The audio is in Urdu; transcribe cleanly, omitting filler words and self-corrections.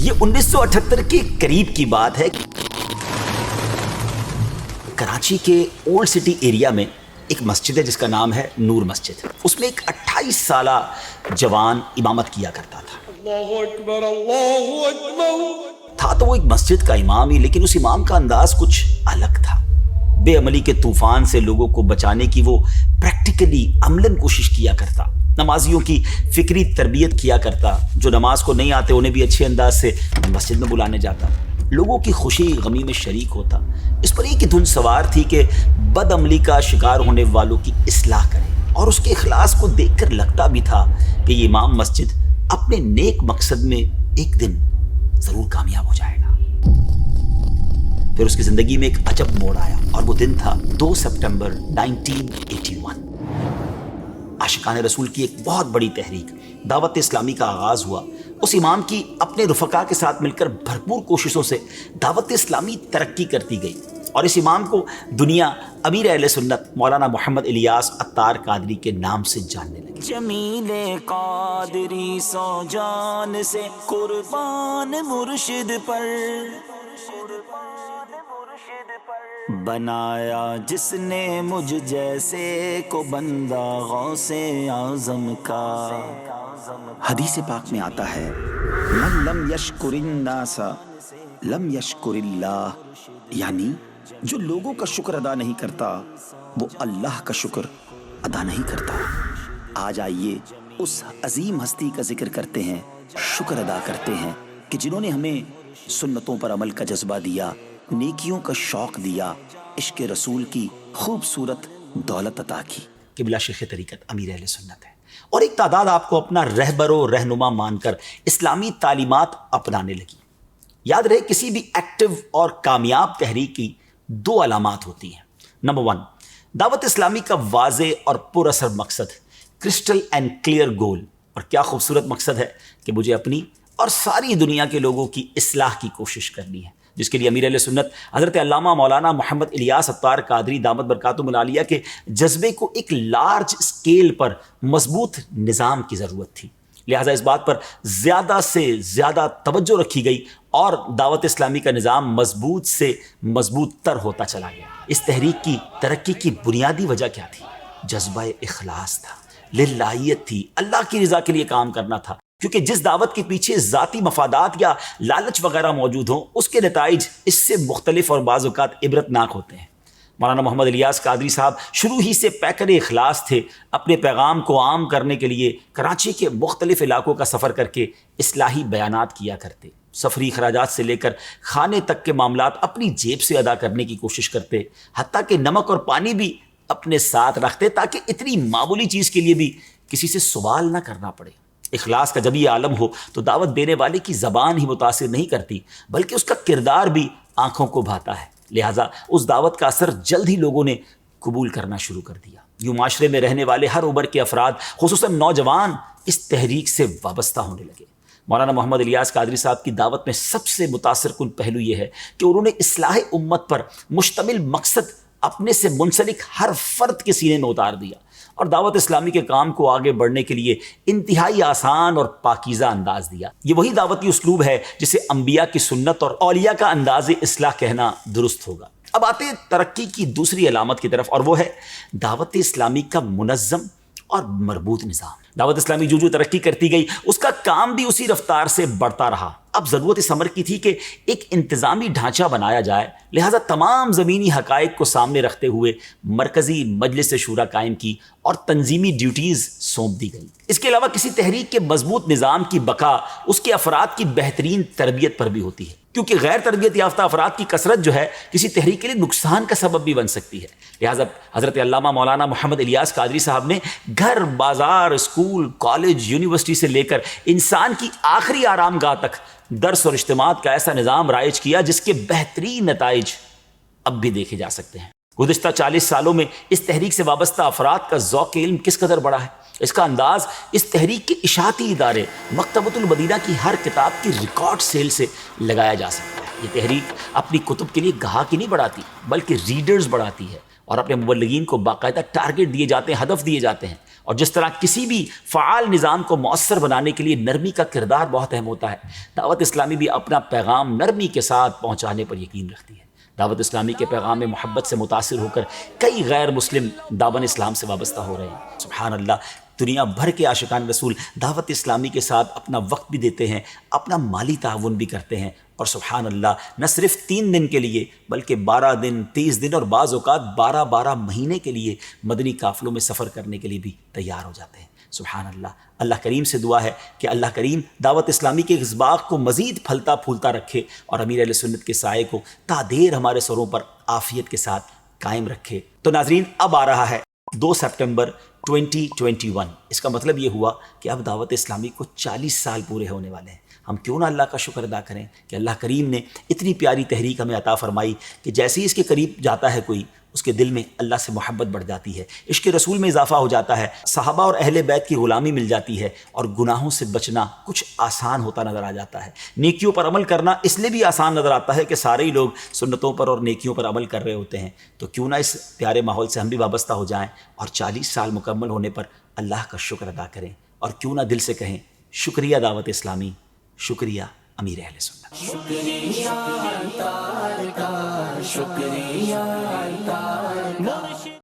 یہ 1978 کے قریب کی بات ہے۔ کراچی کے اولڈ سٹی ایریا میں ایک مسجد ہے جس کا نام ہے نور مسجد۔ اس میں ایک 28 سالہ جوان امامت کیا کرتا تھا۔ اللہ اکبر اللہ اکبر۔ تھا تو وہ ایک مسجد کا امام ہی، لیکن اس امام کا انداز کچھ الگ تھا۔ بے عملی کے طوفان سے لوگوں کو بچانے کی وہ پریکٹیکلی عملاً کوشش کیا کرتا، نمازیوں کی فکری تربیت کیا کرتا، جو نماز کو نہیں آتے انہیں بھی اچھے انداز سے مسجد میں بلانے جاتا، لوگوں کی خوشی غمی میں شریک ہوتا۔ اس پر ایک ہی دھن سوار تھی کہ بد عملی کا شکار ہونے والوں کی اصلاح کرے، اور اس کے اخلاص کو دیکھ کر لگتا بھی تھا کہ یہ امام مسجد اپنے نیک مقصد میں ایک دن ضرور کامیاب ہو جائے گا۔ پھر اس کی زندگی میں ایک عجب موڑ آیا، اور وہ دن تھا 2 سپٹمبر 1981۔ عاشقان رسول کی ایک بہت بڑی تحریک دعوت اسلامی کا آغاز ہوا۔ اس امام کی اپنے رفقا کے ساتھ مل کر بھرپور کوششوں سے دعوت اسلامی ترقی کرتی گئی، اور اس امام کو دنیا امیر اہل سنت مولانا محمد الیاس عطار قادری کے نام سے جاننے لگی۔ جمیل قادری سو جان سے قربان مرشد پر، بنایا جس نے مجھ جیسے کو بندہ غوث اعظم کا۔ حدیث پاک میں آتا ہے من لم یشکر الناس لم یشکر اللہ، یعنی جو لوگوں کا شکر ادا نہیں کرتا وہ اللہ کا شکر ادا نہیں کرتا۔ آج آئیے اس عظیم ہستی کا ذکر کرتے ہیں، شکر ادا کرتے ہیں کہ جنہوں نے ہمیں سنتوں پر عمل کا جذبہ دیا، نیکیوں کا شوق دیا، عشق رسول کی خوبصورت دولت عطا کی۔ قبلہ شیخ طریقت امیر اہل سنت ہے، اور ایک تعداد آپ کو اپنا رہبر و رہنما مان کر اسلامی تعلیمات اپنانے لگی۔ یاد رہے کسی بھی ایکٹیو اور کامیاب تحریک کی 2 علامات ہوتی ہیں۔ نمبر 1، دعوت اسلامی کا واضح اور پر اثر مقصد، کرسٹل اینڈ کلیئر گول۔ اور کیا خوبصورت مقصد ہے کہ مجھے اپنی اور ساری دنیا کے لوگوں کی اصلاح کی کوشش کرنی ہے، جس کے لیے امیر اہل سنت حضرت علامہ مولانا محمد الیاس عطار قادری دامت برکاتہم العالیہ کے جذبے کو ایک لارج اسکیل پر مضبوط نظام کی ضرورت تھی۔ لہٰذا اس بات پر زیادہ سے زیادہ توجہ رکھی گئی، اور دعوت اسلامی کا نظام مضبوط سے مضبوط تر ہوتا چلا گیا۔ اس تحریک کی ترقی کی بنیادی وجہ کیا تھی؟ جذبہ اخلاص تھا، للہیت تھی، اللہ کی رضا کے لیے کام کرنا تھا، کیونکہ جس دعوت کے پیچھے ذاتی مفادات یا لالچ وغیرہ موجود ہوں اس کے نتائج اس سے مختلف اور بعض اوقات عبرتناک ہوتے ہیں۔ مولانا محمد الیاس قادری صاحب شروع ہی سے پیکر اخلاص تھے۔ اپنے پیغام کو عام کرنے کے لیے کراچی کے مختلف علاقوں کا سفر کر کے اصلاحی بیانات کیا کرتے، سفری اخراجات سے لے کر کھانے تک کے معاملات اپنی جیب سے ادا کرنے کی کوشش کرتے، حتیٰ کہ نمک اور پانی بھی اپنے ساتھ رکھتے تاکہ اتنی معمولی چیز کے لیے بھی کسی سے سوال نہ کرنا پڑے۔ اخلاص کا جب یہ عالم ہو تو دعوت دینے والے کی زبان ہی متاثر نہیں کرتی، بلکہ اس کا کردار بھی آنکھوں کو بھاتا ہے۔ لہٰذا اس دعوت کا اثر جلد ہی لوگوں نے قبول کرنا شروع کر دیا۔ یوں معاشرے میں رہنے والے ہر عمر کے افراد، خصوصاً نوجوان، اس تحریک سے وابستہ ہونے لگے۔ مولانا محمد الیاس قادری صاحب کی دعوت میں سب سے متاثر کن پہلو یہ ہے کہ انہوں نے اصلاح امت پر مشتمل مقصد اپنے سے منسلک ہر فرد کے سینے میں اتار دیا، اور دعوت اسلامی کے کام کو آگے بڑھنے کے لیے انتہائی آسان اور پاکیزہ انداز دیا۔ یہ وہی دعوتی اسلوب ہے جسے انبیاء کی سنت اور اولیاء کا انداز اصلاح کہنا درست ہوگا۔ اب آتے ہیں ترقی کی دوسری علامت کی طرف، اور وہ ہے دعوت اسلامی کا منظم اور مربوط نظام۔ دعوت اسلامی جو ترقی کرتی گئی اس کا کام بھی اسی رفتار سے بڑھتا رہا۔ اب ضرورت اس امر کی تھی کہ ایک انتظامی ڈھانچہ بنایا جائے، لہٰذا تمام زمینی حقائق کو سامنے رکھتے ہوئے مرکزی مجلس شورا قائم کی اور تنظیمی ڈیوٹیز سونپ دی گئی۔ اس کے علاوہ کسی تحریک کے مضبوط نظام کی بقا اس کے افراد کی بہترین تربیت پر بھی ہوتی ہے، کیونکہ غیر تربیت یافتہ افراد کی کثرت جو ہے کسی تحریک کے لیے نقصان کا سبب بھی بن سکتی ہے۔ لہٰذا حضرت علامہ مولانا محمد الیاس قادری صاحب نے گھر، بازار، اسکول، کالج، یونیورسٹی سے لے کر انسان کی آخری آرام گاہ تک درس اور اجتماعات کا ایسا نظام رائج کیا جس کے بہترین نتائج اب بھی دیکھے جا سکتے ہیں۔ گزشتہ 40 سالوں میں اس تحریک سے وابستہ افراد کا ذوق علم کس قدر بڑا ہے، اس کا انداز اس تحریک کے اشاعتی ادارے مکتبۃ المدینہ کی ہر کتاب کی ریکارڈ سیل سے لگایا جا سکتا ہے۔ یہ تحریک اپنی کتب کے لیے گاہک ہی نہیں بڑھاتی بلکہ ریڈرز بڑھاتی ہے، اور اپنے مبلغین کو باقاعدہ ٹارگٹ دیے جاتے ہیں، ہدف دیے جاتے ہیں، اور جس طرح کسی بھی فعال نظام کو مؤثر بنانے کے لیے نرمی کا کردار بہت اہم ہوتا ہے، دعوت اسلامی بھی اپنا پیغام نرمی کے ساتھ پہنچانے پر یقین رکھتی ہے۔ دعوت اسلامی کے پیغام میں محبت سے متاثر ہو کر کئی غیر مسلم دامن اسلام سے وابستہ ہو رہے ہیں۔ سبحان اللہ، دنیا بھر کے عاشقان رسول دعوت اسلامی کے ساتھ اپنا وقت بھی دیتے ہیں، اپنا مالی تعاون بھی کرتے ہیں، اور سبحان اللہ نہ صرف 3 دن کے لیے بلکہ 12 دن، 30 دن اور بعض اوقات 12 مہینے کے لیے مدنی قافلوں میں سفر کرنے کے لیے بھی تیار ہو جاتے ہیں۔ سبحان اللہ، اللہ کریم سے دعا ہے کہ اللہ کریم دعوت اسلامی کے اس باغ کو مزید پھلتا پھولتا رکھے اور امیر اہل سنت کے سائے کو تا دیر ہمارے سروں پر عافیت کے ساتھ قائم رکھے۔ تو ناظرین، اب آ رہا ہے 2 سپٹمبر 2021۔ اس کا مطلب یہ ہوا کہ اب دعوت اسلامی کو 40 سال پورے ہونے والے ہیں۔ ہم کیوں نہ اللہ کا شکر ادا کریں کہ اللہ کریم نے اتنی پیاری تحریک ہمیں عطا فرمائی کہ جیسے ہی اس کے قریب جاتا ہے کوئی، اس کے دل میں اللہ سے محبت بڑھ جاتی ہے، عشق رسول میں اضافہ ہو جاتا ہے، صحابہ اور اہل بیت کی غلامی مل جاتی ہے، اور گناہوں سے بچنا کچھ آسان ہوتا نظر آ جاتا ہے۔ نیکیوں پر عمل کرنا اس لیے بھی آسان نظر آتا ہے کہ سارے ہی لوگ سنتوں پر اور نیکیوں پر عمل کر رہے ہوتے ہیں۔ تو کیوں نہ اس پیارے ماحول سے ہم بھی وابستہ ہو جائیں اور 40 سال مکمل ہونے پر اللہ کا شکر ادا کریں، اور کیوں نہ دل سے کہیں شکریہ دعوت اسلامی، شکریہ امیر اہل سنت۔ شکریہ تار کا، شکریہ تار